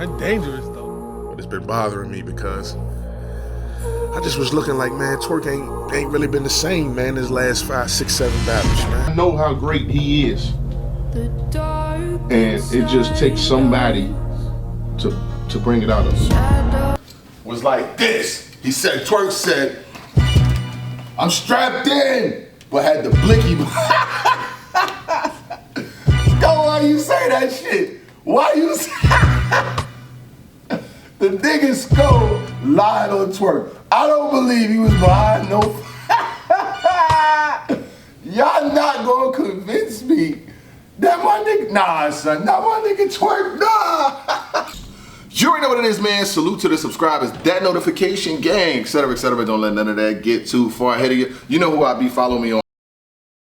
That's dangerous though. But it's been bothering me because I just was looking like, man, Twerk ain't really been the same, man, his last 5, 6, 7 battles, man. I know how great he is. And it just takes somebody to bring it out of him. Was like this. He said, Twerk said, I'm strapped in, but had the blicky. Go, why you say that shit? Why you say the nigga Skull lied on Twerk. I don't believe he was behind no. Y'all not gonna convince me that my nigga, nah son, not my nigga Twerk, nah. You already know what it is, man. Salute to the subscribers, that notification gang, etc., etc. Don't let none of that get too far ahead of you. You know who I be. Follow me on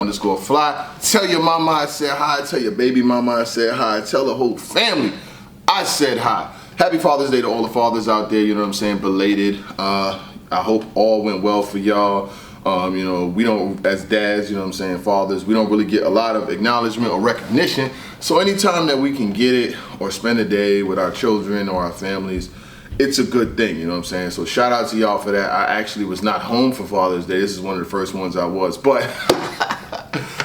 _fly. Tell your mama I said hi. Tell your baby mama I said hi. Tell the whole family I said hi. Happy Father's Day to all the fathers out there. You know what I'm saying? Belated. I hope all went well for y'all. You know, we don't, as dads, you know what I'm saying, fathers, we don't really get a lot of acknowledgement or recognition. So anytime that we can get it or spend a day with our children or our families, it's a good thing, you know what I'm saying? So shout out to y'all for that. I actually was not home for Father's Day. This is one of the first ones I was. But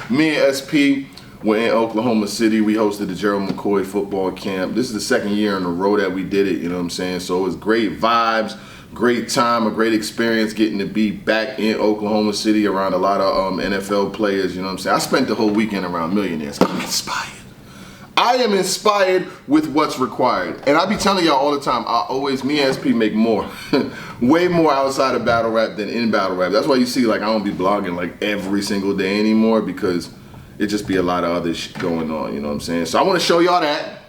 me and SP were in Oklahoma City. We hosted the Gerald McCoy football camp. This is the second year in a row that we did it, you know what I'm saying? So it was great vibes. Great time, a great experience getting to be back in Oklahoma City around a lot of NFL players, you know what I'm saying? I spent the whole weekend around millionaires. I'm inspired. I am inspired with what's required. And I be telling y'all all the time, me and SP make more, way more outside of battle rap than in battle rap. That's why you see, like, I don't be blogging like every single day anymore because it just be a lot of other shit going on, you know what I'm saying? So I want to show y'all that.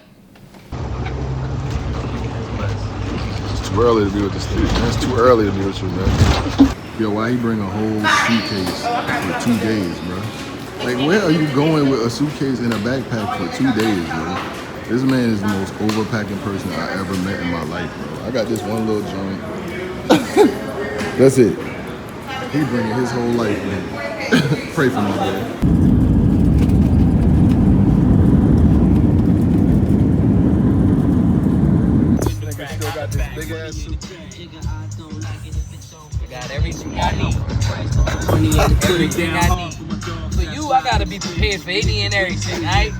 Too early to be with this dude, man. It's too early to be with you, man. Yo, why he bring a whole suitcase for 2 days, bro? Like, where are you going with a suitcase and a backpack for 2 days, bro? This man is the most overpacking person I ever met in my life, bro. I got this one little joint. That's it. He bringing his whole life, man. Pray for me, bro. Big ass suit. I got everything I need. Everything I need. For you, I gotta be prepared for any and everything, alright?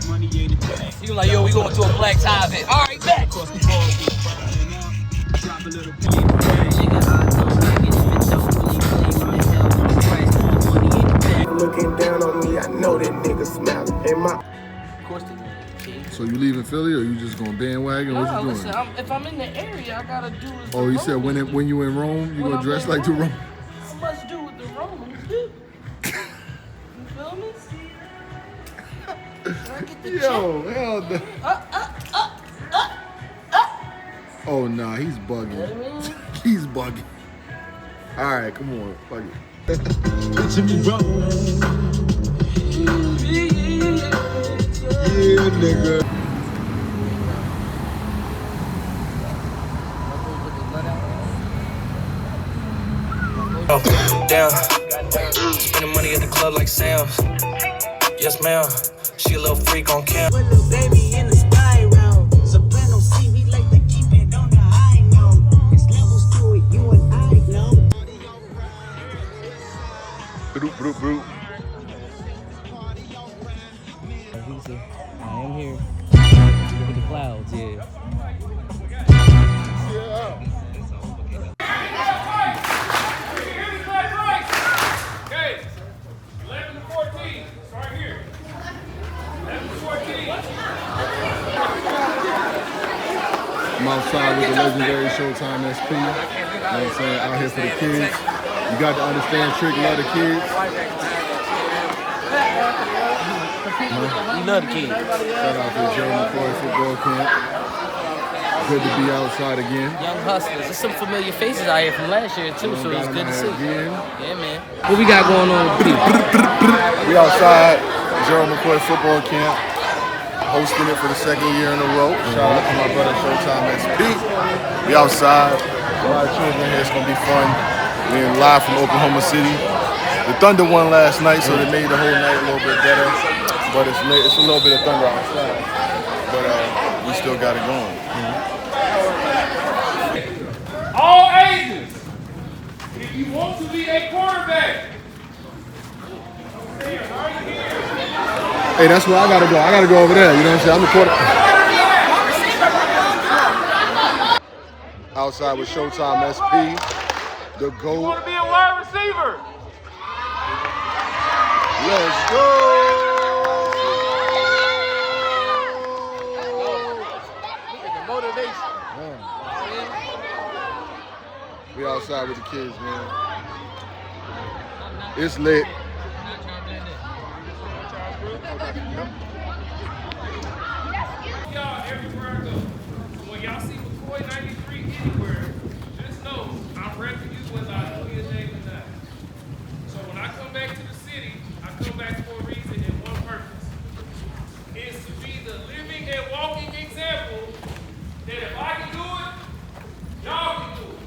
You like, yo, we going to a black tie event. Alright, back. Looking down on me, I know that nigga smiling. In my Of course they do. So you leaving Philly or you just going bandwagon? What you doing? Listen, if I'm in the area, I gotta do this. Oh, you said when you in Rome, you gonna dress like the Rome? I must do what the Romans do. You feel me? Can I get the Yo, hell no. Oh nah, he's bugging. He's bugging. All right, come on, fuck it. Yeah, nigga. Damn, spending money at the club like Sam's. Yes, ma'am. She a little freak on cam. with the baby in the spiral. Soprano C, we like to keep it on the high note. It's levels to it, you and I know. Broop, broop, broop. Eazy, I am here. Look at the clouds, yeah. Okay, 11 to 14. Start here. 11 to 14. I'm outside with the legendary Showtime SP. You know what I'm saying? Out here for the kids. You got to understand, Trick, love the kids. We love the kids. Shout out to the Gerald McCoy football camp. Good to be outside again. Young hustlers. There's some familiar faces out here from last year too, so it's good to see. Again. Yeah, man. What we got going on with people? We outside Gerald McCoy football camp, hosting it for the second year in a row. Shout out to my brother Showtime SP. We outside. A lot of children here. It's gonna be fun. We're live from Oklahoma City. The Thunder won last night, so they made the whole night a little bit better. But it's a little bit of thunder outside. But we still got it going. to be a quarterback. Hey, that's where I gotta go. I gotta go over there. You know what I'm saying? I'm the quarter. Outside with Showtime SP, the You GOAT. want to be a wide receiver. Let's go! Motivation. We outside with the kids, man. It's lit. Y'all everywhere I go. When y'all see McCoy 93 anywhere, just know I'm repping you whether I know your name or not. So when I come back to the city, I come back for a reason and one purpose. It's to be the living and walking example that if I can do it, y'all can do it.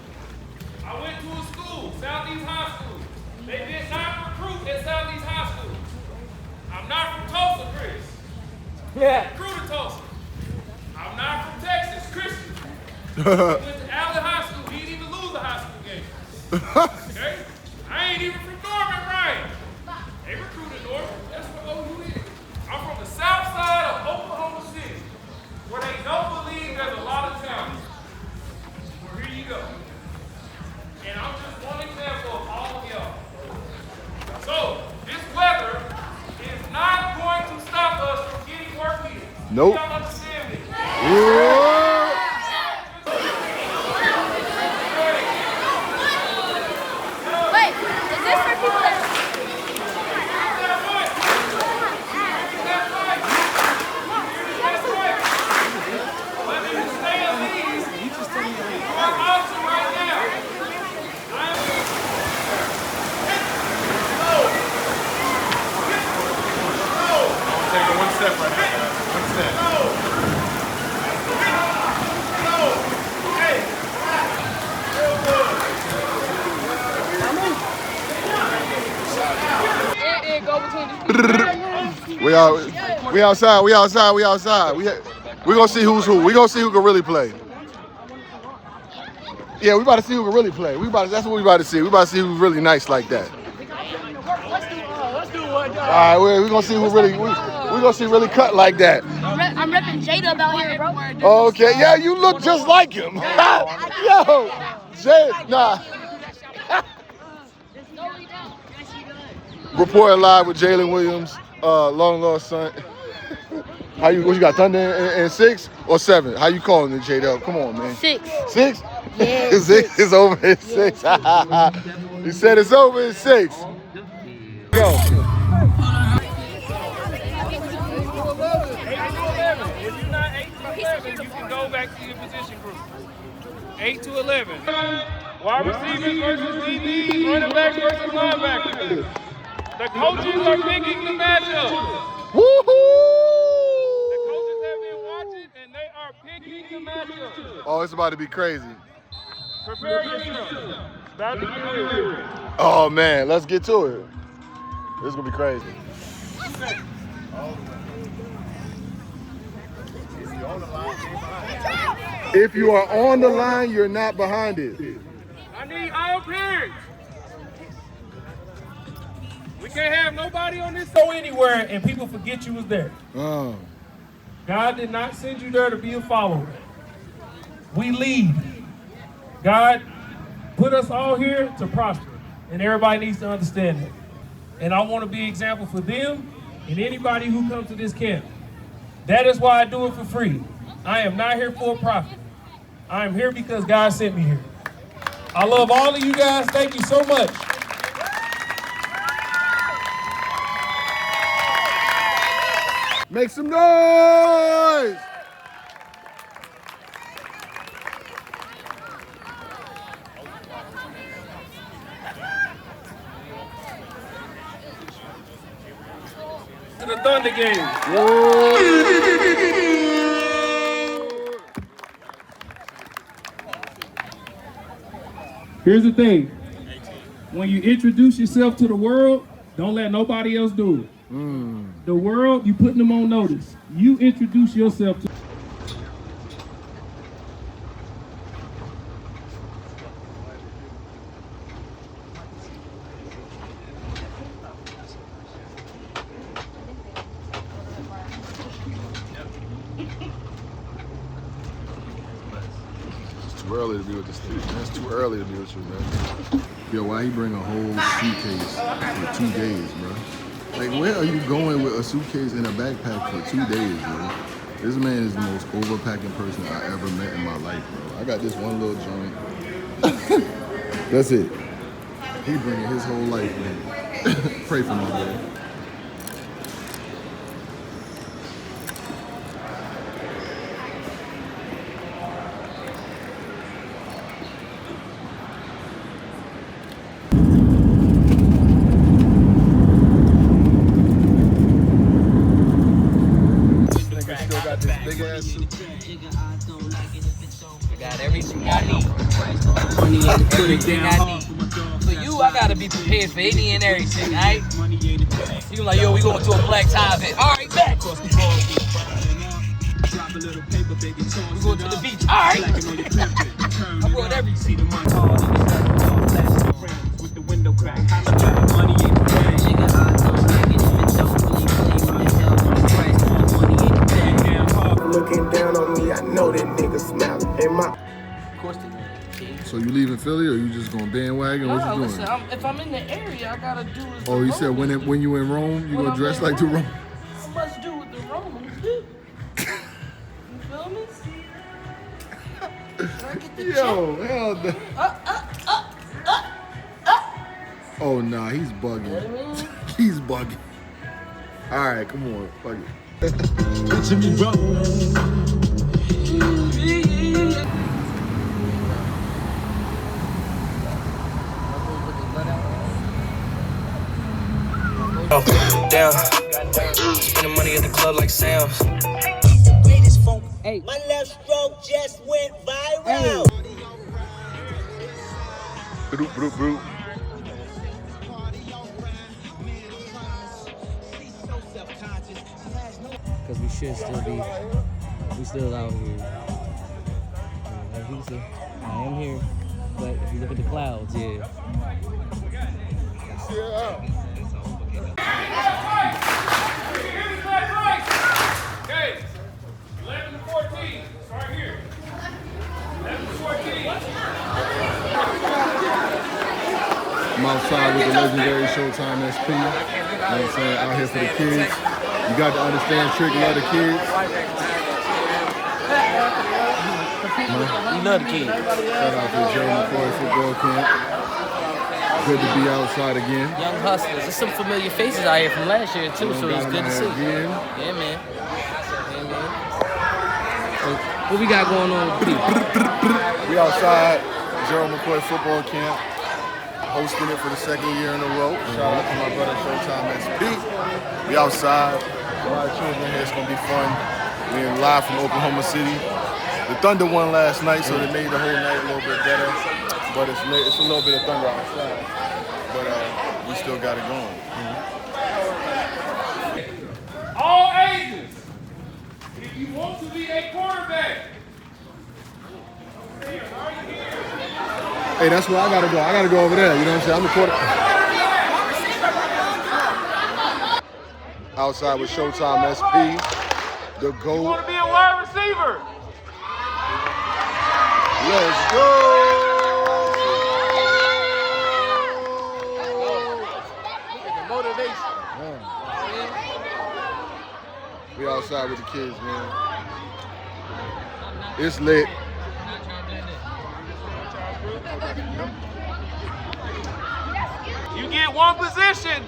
I went to a school, Southeast High School. They did not recruit at Southeast High School. I'm not from Tulsa, Chris. Yeah. Recruited Tulsa. I'm not from Texas, Christian. Went to Allen High School. He didn't even lose a high school game. Okay? I ain't even from Norman, right? They recruited Norman. That's what OU is. I'm from the south side of Oklahoma City, where they don't believe there's a lot of talent. Well, here you go. And I'm just one example of all of y'all. So, this weather is not going to stop us from getting work here. Nope. Y'all understand me? Wait, is this for people that... Let me just stay at these. You are awesome right now. Taking one step right now, guys. One step. We outside. We gonna see who's who. We gonna see who can really play. Yeah, we about to see who can really play. That's what we about to see. We about to see who's really nice like that. Let's do one. All right, we're gonna see who really we gonna see really cut like that. I'm repping Jada about here, bro. Okay, yeah, you look just like him. Yo, Jay, nah. Reporting live with Jalen Williams, long lost son. What you got, Thunder in 6 or 7? How you calling it, J-Dub? Come on, man. 6. 6? Yeah. 6 is over in 6. He said it's over in 6. Go. 8 to 11. If you're not 8 to 11, you can go back to your position group. 8 to 11. Wide receivers versus DBs, running backs versus linebackers. The coaches are picking the matchup. Woohoo! The coaches have been watching and they are picking the matchup. Oh, it's about to be crazy. Prepare yourself. It's about to get weird. Oh, man, let's get to it. This is going to be crazy. If you are on the line, you're not behind it. I need all parents. We can't have nobody on this go anywhere and people forget you was there. God did not send you there to be a follower. We lead. God put us all here to prosper, and everybody needs to understand that. And I want to be an example for them and anybody who comes to this camp. That is why I do it for free. I am not here for a profit. I am here because God sent me here. I love all of you guys. Thank you so much. Make some noise! To the Thunder game. Here's the thing. When you introduce yourself to the world, don't let nobody else do it. The world, you putting them on notice. You introduce yourself to. too early to be with the student. Man, it's too early to be with you, man. Yo, why he bring a whole suitcase for 2 days, bro? Like, where are you going with a suitcase and a backpack for 2 days, bro? This man is the most overpacking person I ever met in my life, bro. I got this one little joint. That's it. He bringing his whole life, man. Pray for me, bro. Still got this big ass suit. I got everything I need. Everything I need. For you, I gotta be prepared for any and everything, alright? You like, yo, we going to a black tie event. Alright, bet. We going to the beach. Alright. I brought everything. With the window crack. Money in the bag. Looking down on me, I know that nigga smiling. In my So you leaving Philly or you just going bandwagon? What you doing? Listen, if I'm in the area, I gotta do this. Oh, you said when you in Rome, you gonna dress like the Rome? I must do what the Romans do. You feel me? Can I get the Yo, hell no. Oh nah, he's bugging. You know what I mean? He's bugging. All right, come on, fuck it. Oh, damn. Spending money at the club like Sam's. Hey. My left stroke just went viral. Broop, broop, broop. Because we should still be, we still out here. Like he said, I am here, but if you look at the clouds, yeah. Okay, 11 to 14, start here. 11 to 14. I'm outside with the legendary Showtime SP. You know what I'm saying? Out here for the kids. You got to understand Trick, love the kids. You love the kids. Shout out to Gerald McCoy football camp. Good to be outside again. Young hustlers. There's some familiar faces out here from last year too, so it's good to see. Again. Yeah, man. Yeah, man. So, what we got going on with people? We outside Gerald McCoy football camp. Hosting it for the second year in a row. Shout out to my brother Showtime SP. We outside. A lot of children here. It's gonna be fun. We're live from Oklahoma City. The Thunder won last night, so they made the whole night a little bit better. But it's a little bit of thunder outside. But we still got it going. All ages, if you want to be a quarterback, are you here? Hey, that's where I gotta go. I gotta go over there. You know what I'm saying? I'm the quarterback. Outside with Showtime SP, the GOAT. You want to be a wide receiver? Let's go! Motivation. We outside with the kids, man. It's lit. You get one position.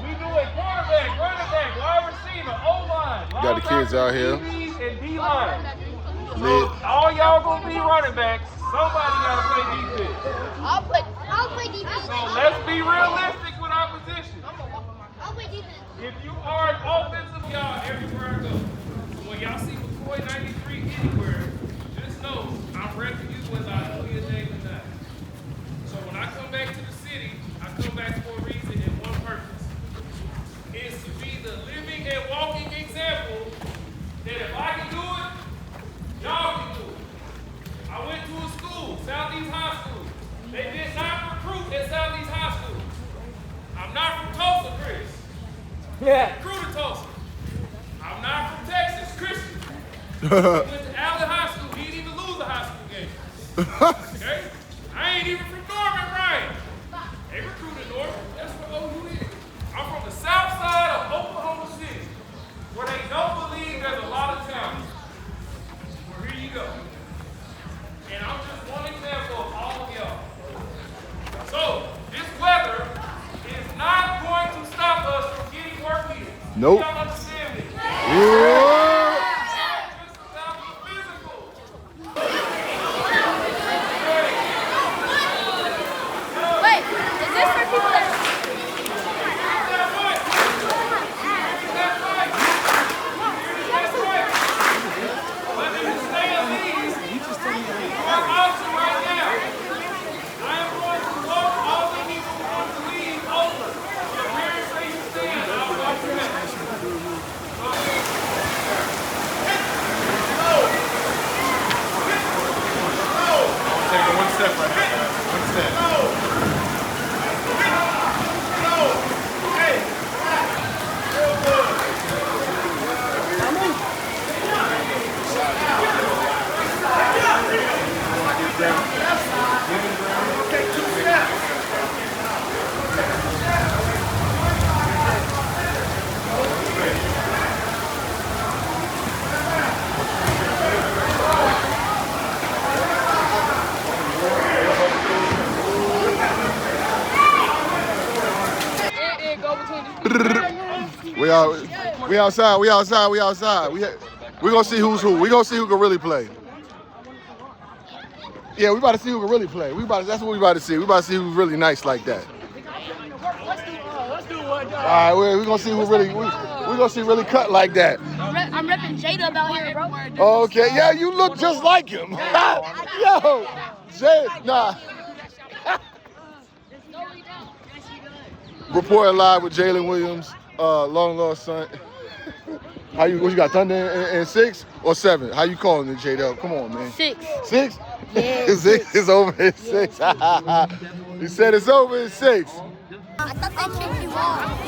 We do a quarterback, running back, wide receiver, O-line. Got the kids out here. DBs and D-line. Lit. All y'all gonna be running backs. Somebody gotta play defense. I'll play defense. So let's be realistic with our position. I'll play defense. If you are an offensive y'all everywhere I go, when y'all see McCoy 93 anywhere, just know I'm repping you whether I know your name or not. So when I come back to the city, I come back for a reason and one purpose. It's to be the living and walking example that if I can do it, y'all can do it. I went to a school, Southeast High School. They did not recruit at Southeast High School. I'm not from Tulsa, Chris. Yeah. Recruit to Tulsa. I'm not from Texas, Christian. He went to Allen High School. He didn't even lose a high school. Okay? I ain't even from Norman, right? They recruited Norman. That's what OU is. I'm from the south side of Oklahoma City, where they don't believe there's a lot of talent. Well, here you go. And I'm just one example of all of y'all. So, this weather is not going to stop us from getting work here. Nope. Y'all understand me? Yeah. It's about the physical. Wait, is this for people that... We outside. We gonna see who's who. We gonna see who can really play. Yeah, we about to see who can really play. That's what we about to see. We about to see who's really nice like that. All right, we gonna see who really we gonna see really cut like that. I'm repping Jada about here, bro. Okay, yeah, you look just like him. Yo, Jay, nah. Reporting live with Jalen Williams, long lost son. What you got, Thunder in 6 or 7? How you calling it, J-Dub? Come on, man. 6. 6? Yeah. It's over in 6. He said it's over in 6. I thought they kicked you off.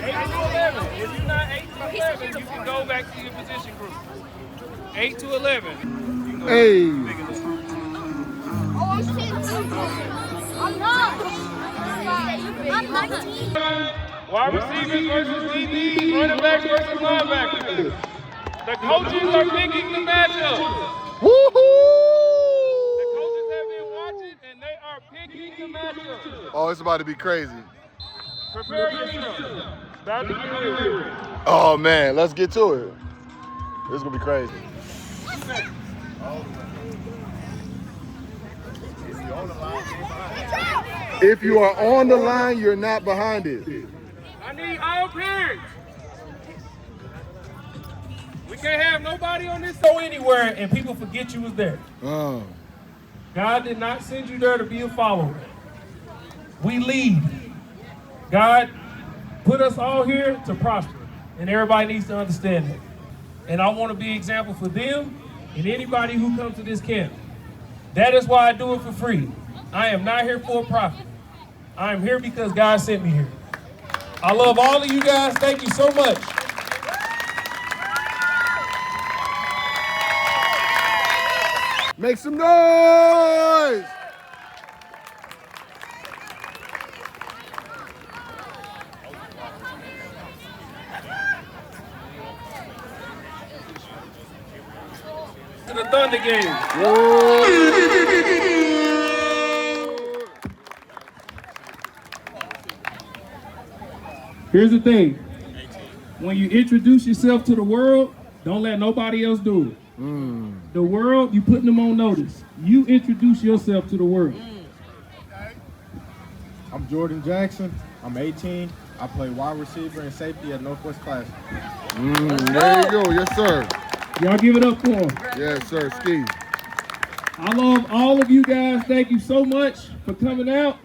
8 to 11. If you're not 8 to 11, you can go back to your position group. 8 to 11. Hey. Oh, I'm 6. I'm not. I'm 19. Wide receivers versus DBs, running backs versus linebackers. The coaches are picking the matchup. Woohoo! The coaches have been watching and they are picking the matchup. Oh, it's about to be crazy. Prepare yourself. It's about to be real. Oh, man, let's get to it. This is going to be crazy. If you are on the line, you're not behind it. I need all parents. We can't have nobody on this go anywhere and people forget you was there. God did not send you there to be a follower. We lead. God put us all here to prosper, and everybody needs to understand that. And I want to be an example for them and anybody who comes to this camp. That is why I do it for free. I am not here for a profit. I am here because God sent me here. I love all of you guys. Thank you so much. Make some noise! To the Thunder game. Here's the thing. When you introduce yourself to the world, don't let nobody else do it. The world, you putting them on notice. You introduce yourself to the world. I'm Jordan Jackson. I'm 18. I play wide receiver and safety at Northwest Classic. There you go. Yes, sir. Y'all give it up for him. Yes, sir. Ski. I love all of you guys. Thank you so much for coming out.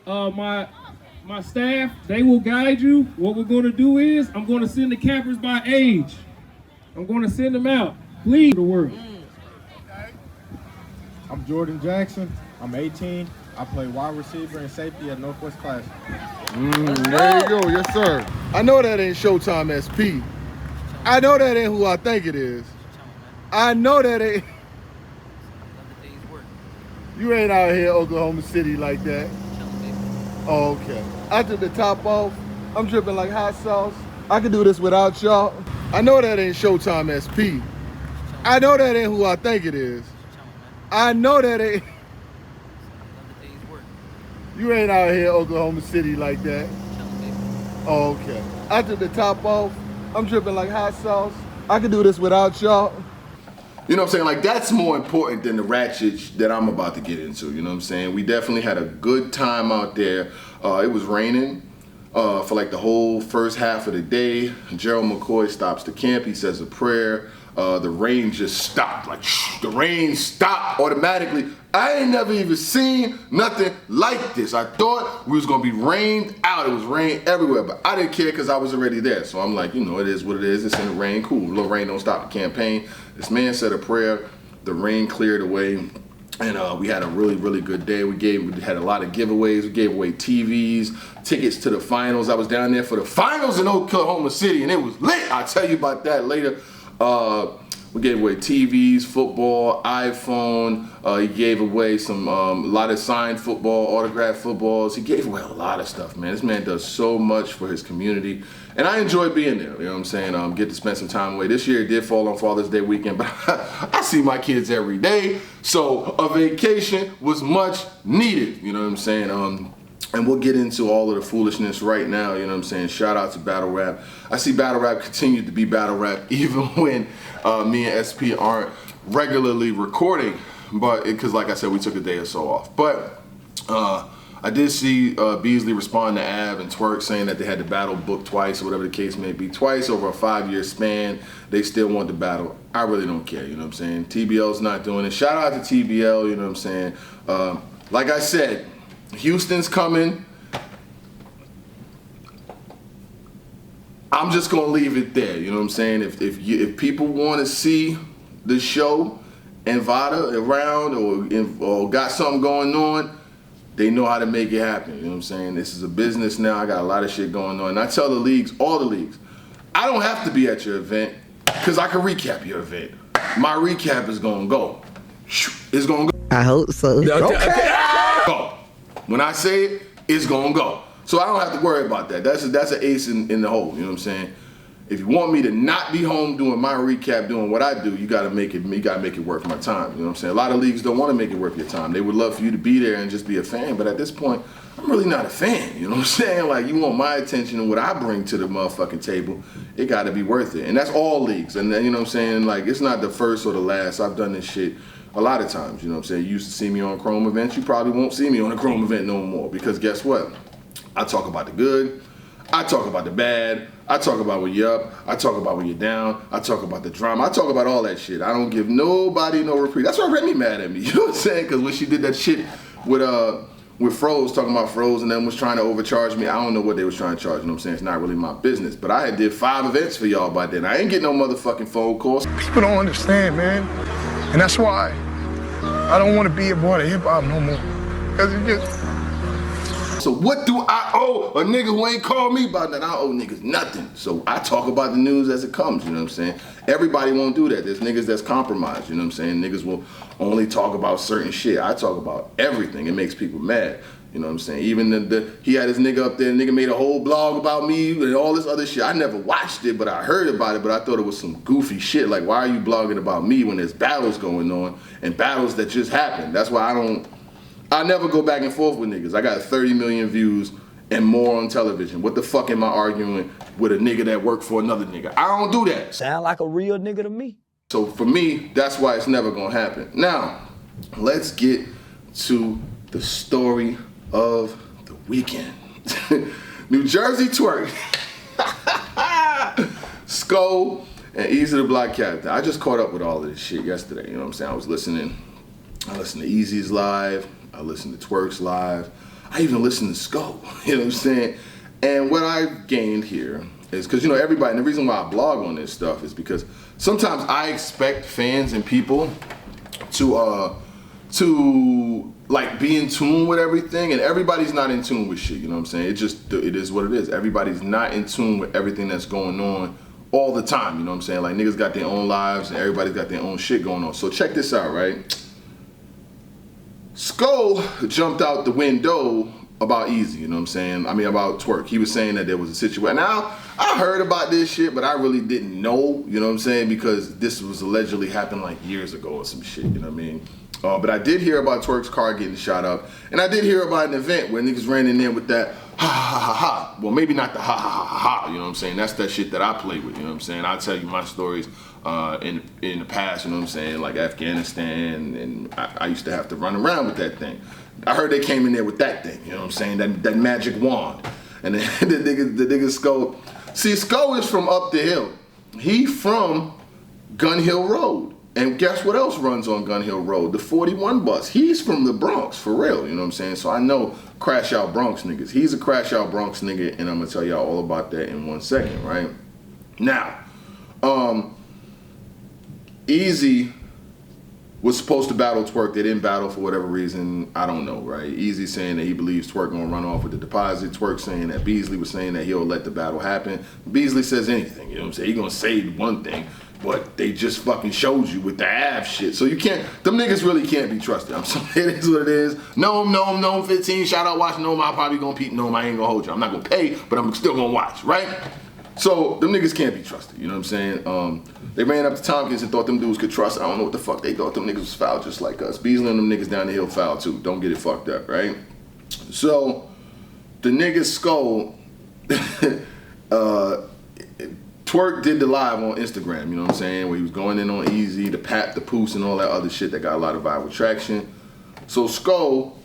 My staff, they will guide you. What we're going to do is I'm going to send the campers by age. I'm going to send them out. Please, the world. I'm Jordan Jackson. I'm 18. I play wide receiver and safety at Northwest Classic. There you go. Yes, sir. I know that ain't Showtime SP. I know that ain't who I think it is. I know that ain't. You ain't out here Oklahoma City like that. Oh, okay. I took the top off. I'm dripping like hot sauce. I can do this without y'all. I know that ain't Showtime SP. I know that ain't who I think it is. I know that ain't. You ain't out here Oklahoma City like that. Oh, okay. I took the top off. I'm dripping like hot sauce. I can do this without y'all. You know what I'm saying? Like, that's more important than the ratchet that I'm about to get into. You know what I'm saying? We definitely had a good time out there. It was raining for like the whole first half of the day. Gerald McCoy stops the camp. He says a prayer. The rain just stopped. Like, the rain stopped automatically. I ain't never even seen nothing like this. I thought we was gonna be rained out. It was rain everywhere, but I didn't care because I was already there. So I'm like, you know, it is what it is. It's in the rain, cool. Little rain don't stop the campaign. This man said a prayer. The rain cleared away, and we had a really, really good day. We had a lot of giveaways. We gave away TVs, tickets to the finals. I was down there for the finals in Oklahoma City, and it was lit. I'll tell you about that later. We gave away TVs, football, iPhone. He gave away a lot of signed football, autographed footballs. He gave away a lot of stuff, man. This man does so much for his community. And I enjoy being there, you know what I'm saying? Get to spend some time away. This year it did fall on Father's Day weekend, but I see my kids every day. So a vacation was much needed, you know what I'm saying? And we'll get into all of the foolishness right now, you know what I'm saying? Shout out to Battle Rap. I see Battle Rap continue to be Battle Rap even when me and SP aren't regularly recording, but because like I said, we took a day or so off. But I did see Beasley respond to Av and Twerk saying that they had the battle booked twice or whatever the case may be. Twice over a 5-year span, they still want the battle. I really don't care, you know what I'm saying? TBL's not doing it. Shout out to TBL, you know what I'm saying? Like I said, Houston's coming. I'm just gonna leave it there. You know what I'm saying? If people want to see the show and Vada around or got something going on, they know how to make it happen. You know what I'm saying? This is a business now. I got a lot of shit going on, and I tell the leagues, all the leagues, I don't have to be at your event because I can recap your event. My recap is gonna go. It's gonna go. I hope so. Okay. Go. When I say it, it's gonna go. So I don't have to worry about that. That's an ace in the hole, you know what I'm saying? If you want me to not be home doing my recap, doing what I do, you gotta make it worth my time, you know what I'm saying? A lot of leagues don't wanna make it worth your time. They would love for you to be there and just be a fan, but at this point, I'm really not a fan, you know what I'm saying? Like, you want my attention and what I bring to the motherfucking table, it gotta be worth it. And that's all leagues, and then, you know what I'm saying? Like, it's not the first or the last. I've done this shit a lot of times, you know what I'm saying? You used to see me on Chrome events, you probably won't see me on a Chrome event no more, because guess what? I talk about the good, I talk about the bad, I talk about when you're up, I talk about when you're down, I talk about the drama, I talk about all that shit. I don't give nobody no reprieve. That's why Remy mad at me, you know what I'm saying? Because when she did that shit with Froze, talking about Froze, and then was trying to overcharge me, I don't know what they was trying to charge, you know what I'm saying? It's not really my business. But I had did 5 events for y'all by then. I ain't getting no motherfucking phone calls. People don't understand, man. And that's why I don't want to be a part of hip-hop no more. Because it just... So what do I owe a nigga who ain't called me about that? I owe niggas nothing. So I talk about the news as it comes, you know what I'm saying? Everybody won't do that. There's niggas that's compromised, you know what I'm saying? Niggas will only talk about certain shit. I talk about everything. It makes people mad, you know what I'm saying? Even he had his nigga up there, nigga made a whole blog about me and all this other shit. I never watched it, but I heard about it, but I thought it was some goofy shit. Like, why are you blogging about me when there's battles going on and battles that just happened? That's why I never go back and forth with niggas. I got 30 million views and more on television. What the fuck am I arguing with a nigga that worked for another nigga? I don't do that. Sound like a real nigga to me. So for me, that's why it's never gonna happen. Now, let's get to the story of the weekend. New Jerzey Twork, Skull, and Eazy the Black Captain. I just caught up with all of this shit yesterday, you know what I'm saying? I listened to Eazy's live, I listened to Twerk's live, I even listened to Skull, you know what I'm saying? And what I've gained here is, because, you know, everybody, and the reason why I blog on this stuff is because sometimes I expect fans and people to like be in tune with everything, and everybody's not in tune with shit, you know what I'm saying? It is what it is. Everybody's not in tune with everything that's going on all the time, you know what I'm saying? Like niggas got their own lives and everybody's got their own shit going on. So check this out, right? Skull jumped out the window about Eazy, you know what I'm saying? I mean about Twerk. He was saying that there was a situation. Now, I heard about this shit, but I really didn't know, you know what I'm saying? Because this was allegedly happened like years ago or some shit, you know what I mean? But I did hear about Twerk's car getting shot up, and I did hear about an event where niggas ran in there with that ha ha ha ha. Well, maybe not the ha ha ha ha, you know what I'm saying? That's that shit that I play with, you know what I'm saying? I'll tell you my stories in the past, you know what I'm saying? Like Afghanistan, and I used to have to run around with that thing. I heard they came in there with that thing, you know what I'm saying? That magic wand. And then the nigga Skull. See, Skull is from up the hill. He from Gun Hill Road. And guess what else runs on Gun Hill Road? The 41 bus. He's from the Bronx, for real, you know what I'm saying? So I know crash out Bronx niggas. He's a crash out Bronx nigga, and I'm gonna tell y'all all about that in 1 second, right? Now, Eazy was supposed to battle Twerk. They didn't battle for whatever reason. I don't know, right? Eazy saying that he believes Twerk gonna run off with the deposit. Twerk saying that Beasley was saying that he'll let the battle happen. Beasley says anything, you know what I'm saying? He gonna say one thing, but they just fucking showed you with the Av shit. So you can't, them niggas really can't be trusted. I'm sorry, it is what it is. No, 15, shout out, watch Gnome. I probably gonna peep Gnome. I ain't gonna hold you. I'm not gonna pay, but I'm still gonna watch, right? So them niggas can't be trusted, you know what I'm saying? They ran up to Tompkins and thought them dudes could trust. I don't know what the fuck they thought. Them niggas was foul just like us. Beasley and them niggas down the hill foul too. Don't get it fucked up, right? So the nigga Skull, Twerk did the live on Instagram, you know what I'm saying? Where he was going in on Eazy, the Pap, the Poos, and all that other shit that got a lot of viral traction. So Skull,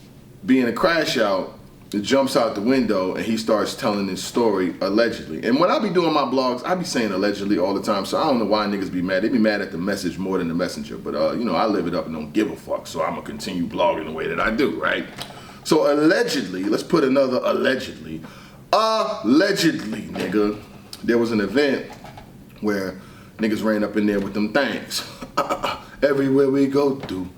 being a crash out, it jumps out the window and he starts telling his story allegedly. And when I be doing my blogs, I be saying allegedly all the time, so I don't know why niggas be mad. They be mad at the message more than the messenger, but you know, I live it up and don't give a fuck, so I'm gonna continue blogging the way that I do, right? So allegedly, let's put another allegedly. Allegedly, nigga, there was an event where niggas ran up in there with them things. Everywhere we go through,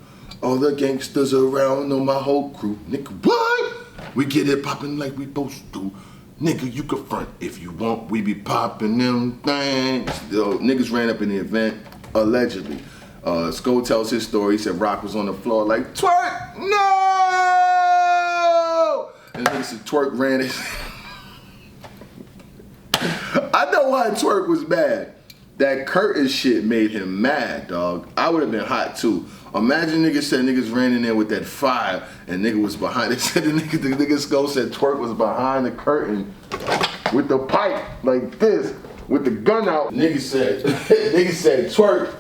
all the gangsters around know my whole crew. Nigga, what? We get it poppin' like we supposed to. Nigga, you can front if you want. We be poppin' them things. Niggas ran up in the event, allegedly. Skull tells his story. He said Rock was on the floor like, Twerk, no! And nigga said Twerk ran it. I know why Twerk was mad. That curtain shit made him mad, dog. I would have been hot too. Imagine niggas said niggas ran in there with that fire and nigga was behind. They said the nigga Skull said Twerk was behind the curtain with the pipe like this, with the gun out. Nigga said Twerk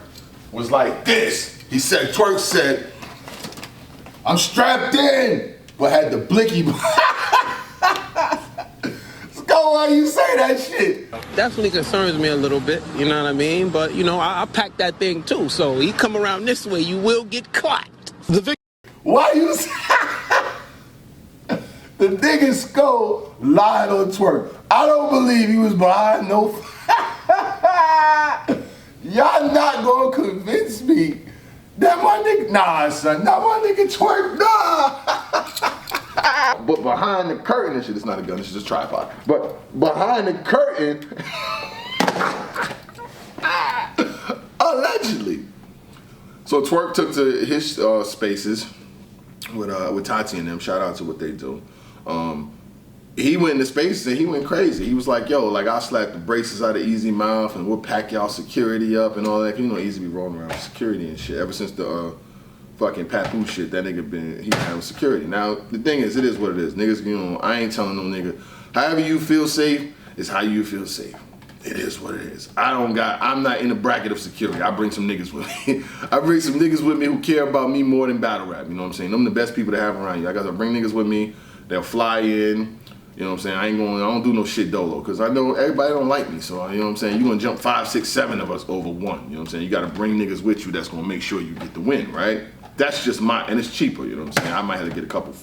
was like this. He said Twerk said, I'm strapped in, but had the blicky. Skull, why you say that shit? Definitely concerns me a little bit, you know what I mean? But, you know, I packed that thing too, so you come around this way, you will get caught. Why you say the nigga Skull lied on Twerk. I don't believe he was behind no. Y'all not gonna convince me that my nigga, nah son, not my nigga Twerk, nah. But behind the curtain, this shit is not a gun, this is just a tripod. But behind the curtain, allegedly. So Twerk took to his spaces with Tati and them. Shout out to what they do. He went into spaces and he went crazy. He was like, yo, like I'll slap the braces out of Eazy mouth and we'll pack y'all security up and all that. You know Eazy be rolling around with security and shit. Ever since the fucking Papoose shit, that nigga he having security. Now, the thing is, it is what it is. Niggas, you know, I ain't telling no nigga, however you feel safe is how you feel safe. It is what it is. I'm not in the bracket of security. I bring some niggas with me. I bring some niggas with me who care about me more than battle rap, you know what I'm saying? Them the best people to have around you. I gotta bring niggas with me, they'll fly in, you know what I'm saying? I don't do no shit dolo, because I know everybody don't like me, so you know what I'm saying? You gonna jump 5, 6, 7 of us over one, you know what I'm saying? You gotta bring niggas with you that's gonna make sure you get the win, right? That's just and it's cheaper, you know what I'm saying? I might have to get a couple,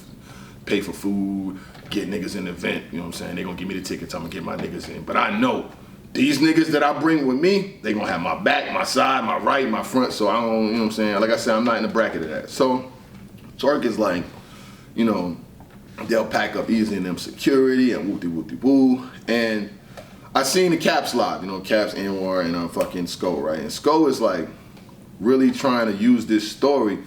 pay for food, get niggas in the event, you know what I'm saying? They gonna give me the tickets, I'm gonna get my niggas in. But I know these niggas that I bring with me, they gonna have my back, my side, my right, my front, so I don't, you know what I'm saying? Like I said, I'm not in the bracket of that. So Twerk is like, you know, they'll pack up Eazy and them security and whoopty-whoopty-woo. And I seen the Caps live, you know, Caps, Anwar, and fucking Sko, right? And Sko is like really trying to use this story.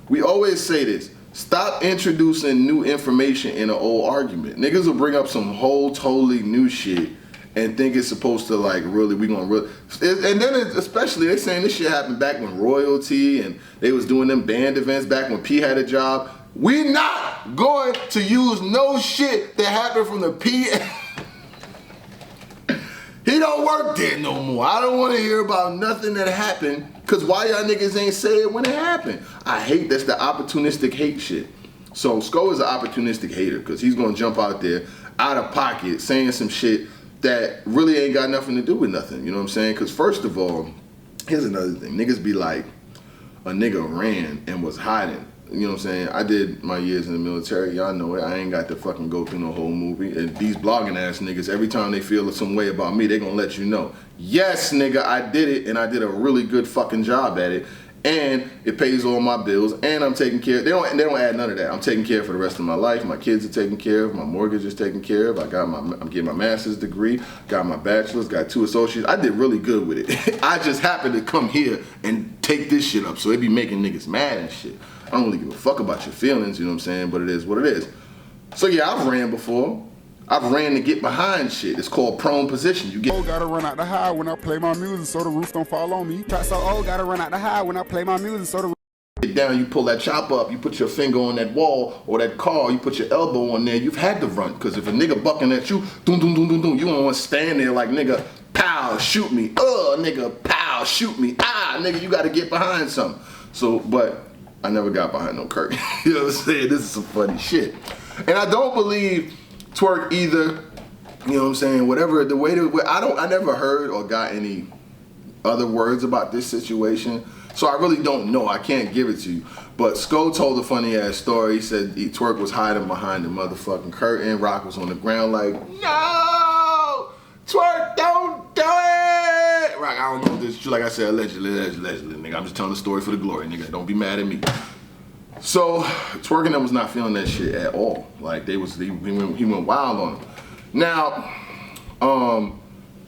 We always say this. Stop introducing new information in an old argument. Niggas will bring up some whole totally new shit and think it's supposed to like really, we gonna really, and then especially they saying this shit happened back when royalty and they was doing them band events back when P had a job. We not going to use no shit that happened from the P. He don't work there no more. I don't want to hear about nothing that happened, because why y'all niggas ain't say it when it happened? I hate that's the opportunistic hate shit. So Sko is an opportunistic hater because he's going to jump out there out of pocket saying some shit that really ain't got nothing to do with nothing. You know what I'm saying? Because first of all, here's another thing. Niggas be like, a nigga ran and was hiding. You know what I'm saying? I did my years in the military. Y'all know it. I ain't got to fucking go through no whole movie. And these blogging ass niggas, every time they feel some way about me, they gonna let you know. Yes, nigga, I did it, and I did a really good fucking job at it. And it pays all my bills, and I'm taking care. They don't add none of that. I'm taking care for the rest of my life. My kids are taken care of. My mortgage is taken care of. I'm getting my master's degree. Got my bachelor's. Got 2 associates. I did really good with it. I just happened to come here and take this shit up, so they be making niggas mad and shit. I don't really give a fuck about your feelings, you know what I'm saying? But it is what it is. So yeah, I've ran before. I've ran to get behind shit. It's called prone position. You get. Oh, gotta run out the high when I play my music so the roof don't fall on me. Track so old, gotta run out the high when I play my music so the Get down, you pull that chop up, you put your finger on that wall or that car, you put your elbow on there, you've had to run. Because if a nigga bucking at you, doom, doom, doom, doom, doom, you don't want to stand there like, nigga, pow, shoot me. Nigga, pow, shoot me. Nigga, you got to get behind something. So, but I never got behind no curtain. You know what I'm saying? This is some funny shit. And I don't believe Twerk either. You know what I'm saying? Whatever, the way to, I never heard or got any other words about this situation. So I really don't know. I can't give it to you. But Sko told a funny ass story. He said Twerk was hiding behind the motherfucking curtain. Rock was on the ground like, no, Twerk, don't do it. Rock, I don't know if this is true. Like I said, allegedly, nigga. I'm just telling the story for the glory, nigga. Don't be mad at me. So Twerk and them was not feeling that shit at all. Like he went wild on them. Now,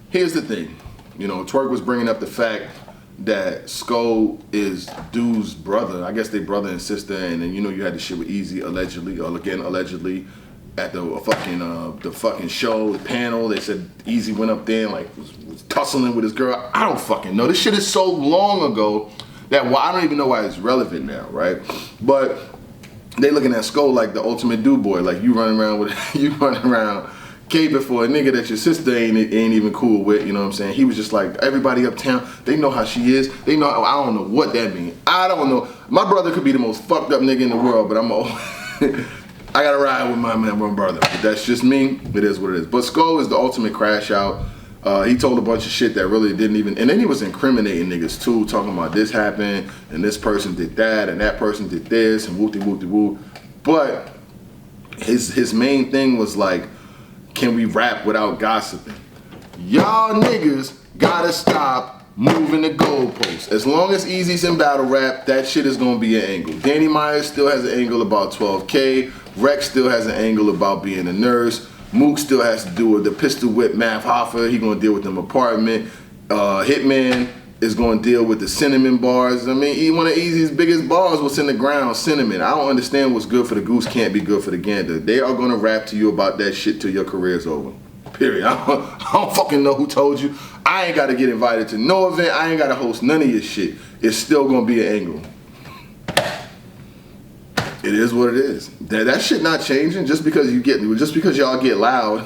here's the thing. You know, Twerk was bringing up the fact that Sko is Dude's brother. I guess they brother and sister, and then you know you had the shit with Eazy allegedly, or again allegedly, at the fucking show, the panel. They said Eazy went up there and like was tussling with his girl. I don't fucking know. This shit is so long ago that I don't even know why it's relevant now, right? But they looking at Sko like the ultimate dude boy, like you running around caping for a nigga that your sister ain't even cool with, you know what I'm saying? He was just like, everybody uptown, they know how she is. They know, I don't know what that means. I don't know. My brother could be the most fucked up nigga in the world, but I gotta ride with my brother. But that's just me. It is what it is. But Sko is the ultimate crash out. He told a bunch of shit that really didn't even, and then he was incriminating niggas too, talking about this happened, and this person did that, and that person did this, and whoop-de-whoop-de-whoop. But his main thing was like, can we rap without gossiping? Y'all niggas gotta stop moving the goalposts. As long as Eazy's in battle rap, that shit is gonna be an angle. Danny Myers still has an angle about 12K. Rex still has an angle about being a nurse. Mook still has to do with the pistol whip Math Hoffa. He gonna deal with them apartment. Hitman is gonna deal with the cinnamon bars. I mean, one of Eazy's biggest bars was in the ground, cinnamon. I don't understand what's good for the goose can't be good for the gander. They are gonna rap to you about that shit till your career's over. Period. I don't fucking know who told you. I ain't gotta get invited to no event. I ain't gotta host none of your shit. It's still gonna be an angle. It is what it is. That shit not changing just because y'all get loud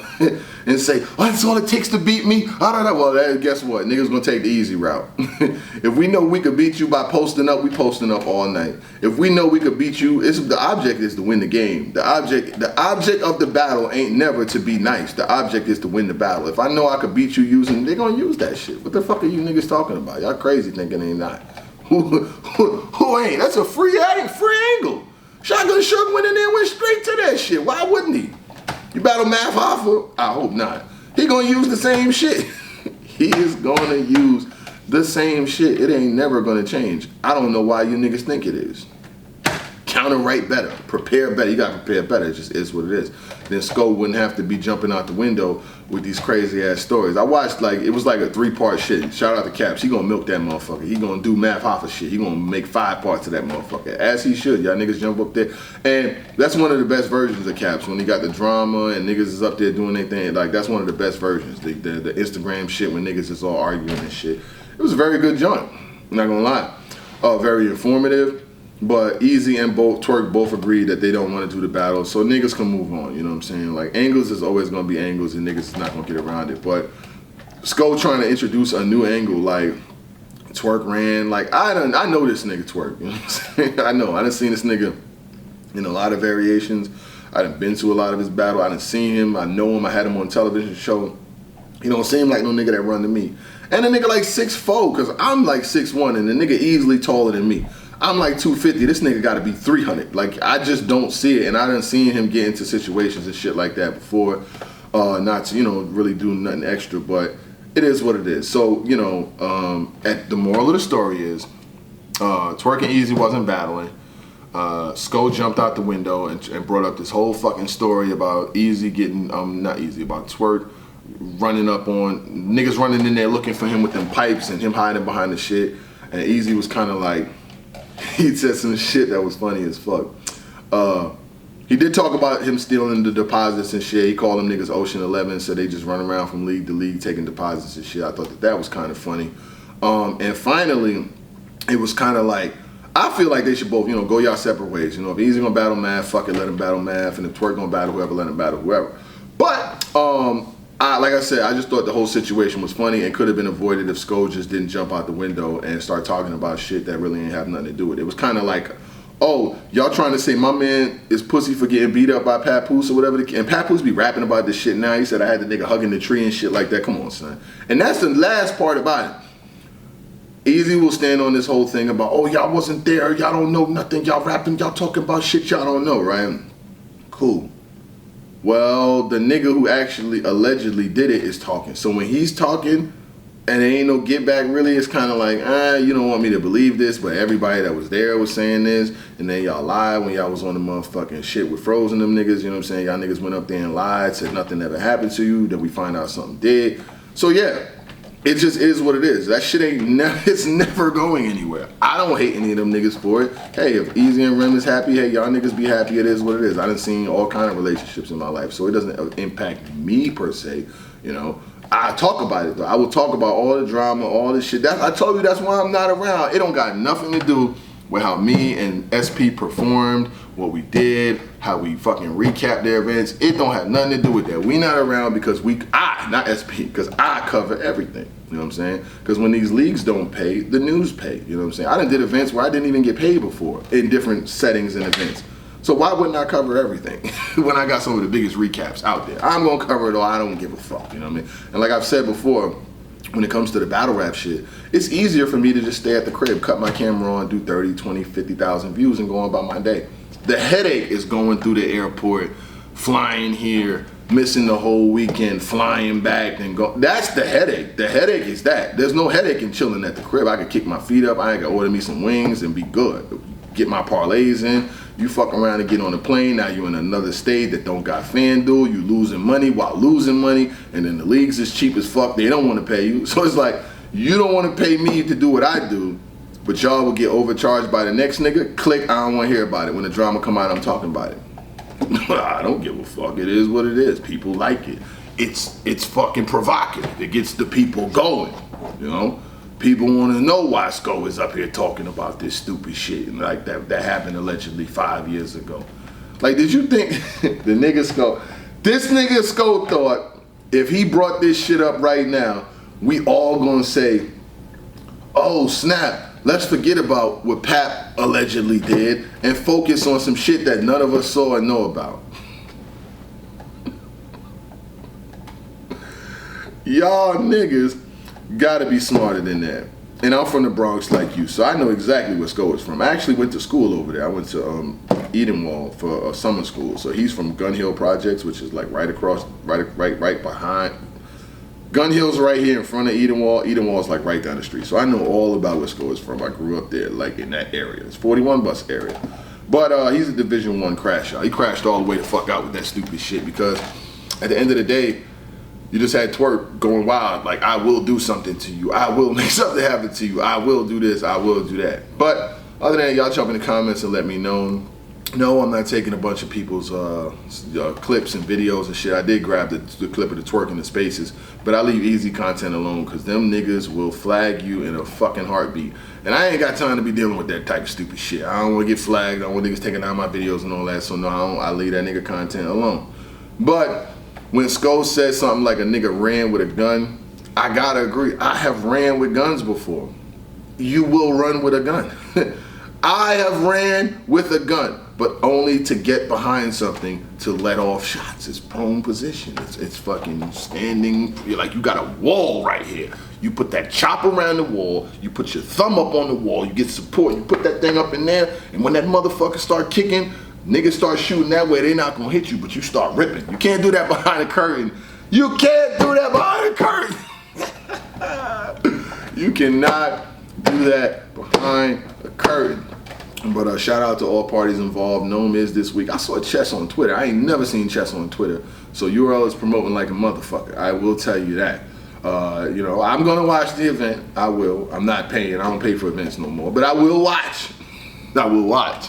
and say, oh, that's all it takes to beat me. I don't know. Well, guess what? Niggas gonna take the easy route. If we know we could beat you by posting up, we posting up all night. If we know we could beat you, the object is to win the game. The object of the battle ain't never to be nice. The object is to win the battle. If I know I could beat you using, they gonna use that shit. What the fuck are you niggas talking about? Y'all crazy thinking they not. Who ain't? That's a free angle. Shotgun Suge went in there and went straight to that shit. Why wouldn't he? You battle Math Hoffa? I hope not. He gonna use the same shit. He is gonna use the same shit. It ain't never gonna change. I don't know why you niggas think it is. I counter right better, prepare better. You gotta prepare better. It just is what it is. Then Sko wouldn't have to be jumping out the window with these crazy ass stories. I watched it was like a 3-part shit. Shout out to Caps. He gonna milk that motherfucker. He gonna do Math Hoffa shit. He gonna make 5 parts of that motherfucker, as he should. Y'all niggas jump up there, and that's one of the best versions of Caps when he got the drama and niggas is up there doing their thing. Like that's one of the best versions. The Instagram shit when niggas is all arguing and shit. It was a very good joint. I'm not gonna lie. Very informative. But Eazy and Twerk both agreed that they don't want to do the battle, so niggas can move on, you know what I'm saying? Like, angles is always going to be angles, and niggas is not going to get around it. But Sko trying to introduce a new angle, like, Twerk ran, like, I know this nigga Twerk, you know what I'm saying? I done seen this nigga in a lot of variations. I done been to a lot of his battle. I done seen him. I know him. I had him on a television show. He don't seem like no nigga that run to me. And a nigga like 6'4", because I'm like 6'1", and the nigga easily taller than me. I'm like 250. This nigga got to be 300. Like, I just don't see it. And I done seen him get into situations and shit like that before. Not to, really do nothing extra. But it is what it is. So, the moral of the story is Twerk and Eazy wasn't battling. Sko jumped out the window and brought up this whole fucking story about Eazy getting, not Eazy, about Twerk running up on, niggas running in there looking for him with them pipes and him hiding behind the shit. And Eazy was kind of like, he said some shit that was funny as fuck. He did talk about him stealing the deposits and shit. He called them niggas Ocean 11, so they just run around from league to league taking deposits and shit. I thought that was kind of funny. And finally, it was kind of like, I feel like they should both, go y'all separate ways. If Eazy gonna battle Math, fuck it, let him battle Math. And if Twerk gonna battle whoever, let him battle whoever. But, like I said, I just thought the whole situation was funny and could have been avoided if Sko just didn't jump out the window and start talking about shit that really ain't have nothing to do with it. It was kind of like, oh, y'all trying to say my man is pussy for getting beat up by Papoose or whatever. And Papoose be rapping about this shit now. He said I had the nigga hugging the tree and shit like that. Come on, son. And that's the last part about it. Eazy will stand on this whole thing about, oh, y'all wasn't there. Y'all don't know nothing. Y'all rapping. Y'all talking about shit y'all don't know, right? Cool. Well, the nigga who actually allegedly did it is talking. So when he's talking and there ain't no get back really, it's kind of like, you don't want me to believe this, but everybody that was there was saying this, and then y'all lied when y'all was on the motherfucking shit with Frozen them niggas, you know what I'm saying? Y'all niggas went up there and lied, said nothing ever happened to you, then we find out something did. So yeah, it just is what it is. That shit it's never going anywhere. I don't hate any of them niggas for it. Hey, if Eazy and Rem is happy, hey, y'all niggas be happy. It is what it is. I done seen all kind of relationships in my life, so it doesn't impact me per se, I talk about it though. I will talk about all the drama, all this shit. I told you that's why I'm not around. It don't got nothing to do with how me and SP performed, what we did, how we fucking recapped their events. It don't have nothing to do with that. We not around because not SP, because I cover everything. You know what I'm saying? Because when these leagues don't pay, the news pay. You know what I'm saying? I done did events where I didn't even get paid before in different settings and events. So why wouldn't I cover everything when I got some of the biggest recaps out there? I'm gonna cover it all. I don't give a fuck. You know what I mean? And like I've said before, when it comes to the battle rap shit, it's easier for me to just stay at the crib, cut my camera on, do 30, 20, 50,000 views and go on about my day. The headache is going through the airport, flying here, missing the whole weekend, flying back and go. That's the headache. The headache is that. There's no headache in chilling at the crib. I could kick my feet up. I ain't gotta order me some wings and be good. Get my parlays in. You fuck around and get on a plane. Now you in another state that don't got FanDuel. You losing money while losing money. And then the leagues is cheap as fuck. They don't want to pay you. So it's like, you don't want to pay me to do what I do, but y'all will get overcharged by the next nigga. Click, I don't want to hear about it. When the drama come out, I'm talking about it. I don't give a fuck. It is what it is. People like it. It's fucking provocative. It gets the people going, People want to know why Sko is up here talking about this stupid shit and like that happened allegedly 5 years ago. Like, did you think the nigga Sko, this nigga Sko thought if he brought this shit up right now, we all gonna say, oh snap, let's forget about what Pap allegedly did and focus on some shit that none of us saw and know about. Y'all niggas gotta be smarter than that. And I'm from the Bronx like you, so I know exactly where Sko is from. I actually went to school over there. I went to Edenwald for summer school. So he's from Gun Hill Projects, which is like right across, right behind. Gun Hill's right here in front of Edenwald. Edenwald's like right down the street. So I know all about where Sko is from. I grew up there, like in that area. It's 41 bus area. But he's a Division I crash out. He crashed all the way the fuck out with that stupid shit because at the end of the day, you just had Twerk going wild. Like, I will do something to you. I will make something happen to you. I will do this. I will do that. But other than that, y'all jump in the comments and let me know. No, I'm not taking a bunch of people's clips and videos and shit. I did grab the clip of the Twerk in the spaces, but I leave Eazy content alone because them niggas will flag you in a fucking heartbeat. And I ain't got time to be dealing with that type of stupid shit. I don't want to get flagged. I don't want niggas taking down my videos and all that. So no, I leave that nigga content alone. But when Sko says something like a nigga ran with a gun, I gotta agree. I have ran with guns before. You will run with a gun. I have ran with a gun, but only to get behind something to let off shots. It's prone position. It's fucking standing. You're like, you got a wall right here. You put that chop around the wall, you put your thumb up on the wall, you get support, you put that thing up in there, and when that motherfucker start kicking, niggas start shooting that way, they're not gonna hit you, but you start ripping. You can't do that behind a curtain. You can't do that behind a curtain. You cannot do that behind a curtain. But shout out to all parties involved. Gnome is this week. I saw Chess on Twitter. I ain't never seen Chess on Twitter. So URL is promoting like a motherfucker. I will tell you that. You know, I'm gonna watch the event. I will. I'm not paying. I don't pay for events no more. But I will watch. I will watch.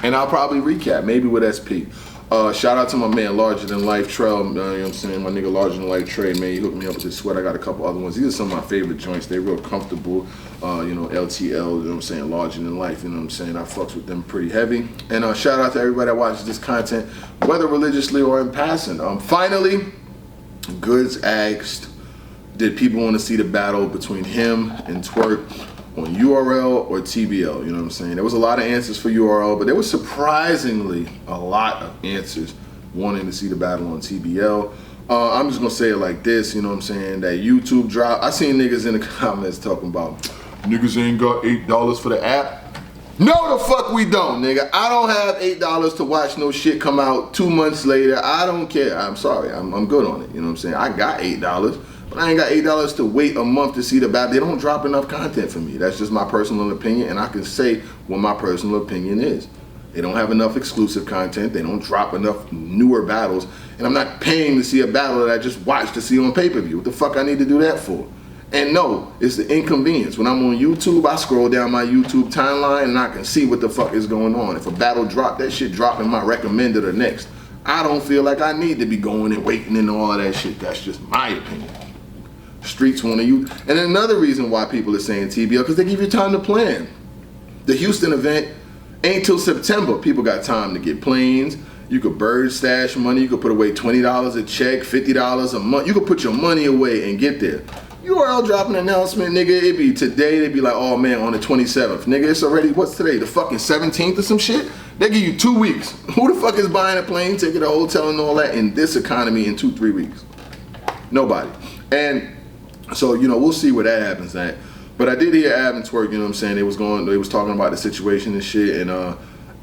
And I'll probably recap, maybe with SP. Shout out to my man Larger Than Life Trail, you know what I'm saying? My nigga Larger Than Life Trey, man, he hooked me up with this sweat. I got a couple other ones. These are some of my favorite joints. They're real comfortable. You know, LTL, you know what I'm saying? Larger Than Life, you know what I'm saying? I fucks with them pretty heavy. And shout out to everybody that watches this content, whether religiously or in passing. Finally, Goods asked, did people want to see the battle between him and Twerk on URL or TBL, you know what I'm saying? There was a lot of answers for URL, but there was surprisingly a lot of answers wanting to see the battle on TBL. I'm just gonna say it like this, you know what I'm saying? That YouTube drop, I seen niggas in the comments talking about, niggas ain't got $8 for the app. No the fuck we don't, nigga. I don't have $8 to watch no shit come out 2 months later. I don't care, I'm sorry, I'm good on it, you know what I'm saying? I got $8. I ain't got $8 to wait a month to see the battle. They don't drop enough content for me. That's just my personal opinion, and I can say what my personal opinion is. They don't have enough exclusive content. They don't drop enough newer battles, and I'm not paying to see a battle that I just watched to see on pay-per-view. What the fuck I need to do that for? And no, it's the inconvenience. When I'm on YouTube, I scroll down my YouTube timeline, and I can see what the fuck is going on. If a battle drop, that shit drop in my recommended or next. I don't feel like I need to be going and waiting and all of that shit. That's just my opinion. Streets want to use. And another reason why people are saying TBL, because they give you time to plan. The Houston event ain't till September. People got time to get planes. You could bird stash money. You could put away $20 a check, $50 a month. You could put your money away and get there. URL drop an announcement, nigga. It'd be today. They'd be like, oh man, on the 27th. Nigga, it's already, what's today? The fucking 17th or some shit? They give you 2 weeks. Who the fuck is buying a plane ticket, a hotel and all that in this economy in 2-3 weeks? Nobody. And so, you know, we'll see where that happens at. But I did hear Av and Twerk, you know what I'm saying? They was talking about the situation and shit, and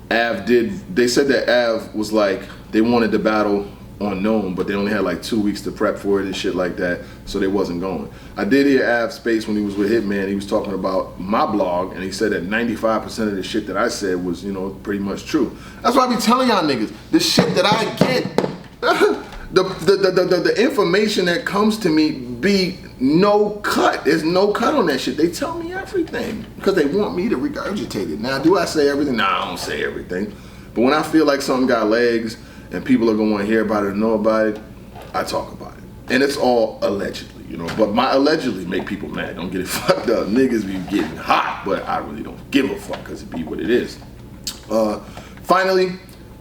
they said that Av was like, they wanted the battle on Gnome, but they only had like 2 weeks to prep for it and shit like that, so they wasn't going. I did hear Av Space when he was with Hitman, he was talking about my blog, and he said that 95% of the shit that I said was, you know, pretty much true. That's why I be telling y'all niggas, the shit that I get, the information that comes to me be no cut. There's no cut on that shit. They tell me everything because they want me to regurgitate it. Now, do I say everything? No, I don't say everything. But when I feel like something got legs and people are going to hear about it and know about it, I talk about it. And it's all allegedly, you know. But my allegedly make people mad. Don't get it fucked up. Niggas be getting hot, but I really don't give a fuck because it be what it is. Finally,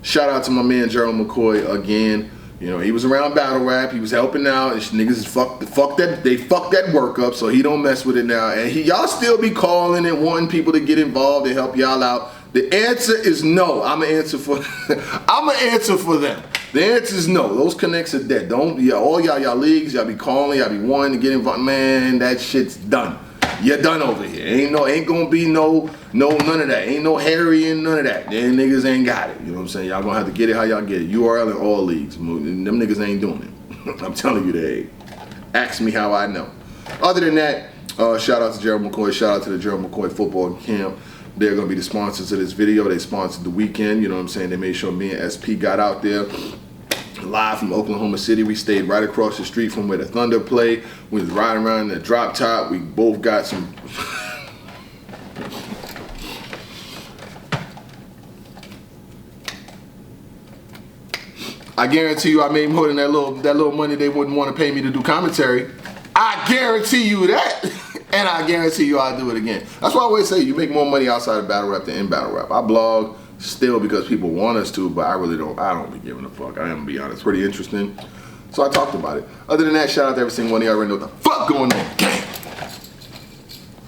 shout out to my man Gerald McCoy again. You know, he was around battle rap, he was helping out, and niggas they fucked that work up, so he don't mess with it now. And y'all still be calling and wanting people to get involved and help y'all out. The answer is no. I'ma answer for them. The answer is no. Those connects are dead. All y'all leagues, y'all be calling, y'all be wanting to get involved. Man, that shit's done. You're done over here. Ain't gonna be no none of that. Ain't no Harry and none of that. Them niggas ain't got it. You know what I'm saying? Y'all gonna have to get it how y'all get it. URL in all leagues. Them niggas ain't doing it. I'm telling you they ain't. Ask me how I know. Other than that, shout out to Gerald McCoy. Shout out to the Gerald McCoy football camp. They're gonna be the sponsors of this video. They sponsored the weekend, you know what I'm saying? They made sure me and SP got out there live from Oklahoma City. We stayed right across the street from where the Thunder play. We was riding around in the drop top. We both got some I guarantee you I made more than that little money they wouldn't want to pay me to do commentary. I guarantee you that. And I guarantee you I'll do it again. That's why I always say you make more money outside of battle rap than in battle rap. I blog still because people want us to, but I don't be giving a fuck. I am gonna be honest. Pretty interesting. So I talked about it. Other than that, shout out to every single one of y'all already know what the fuck going on. Gang.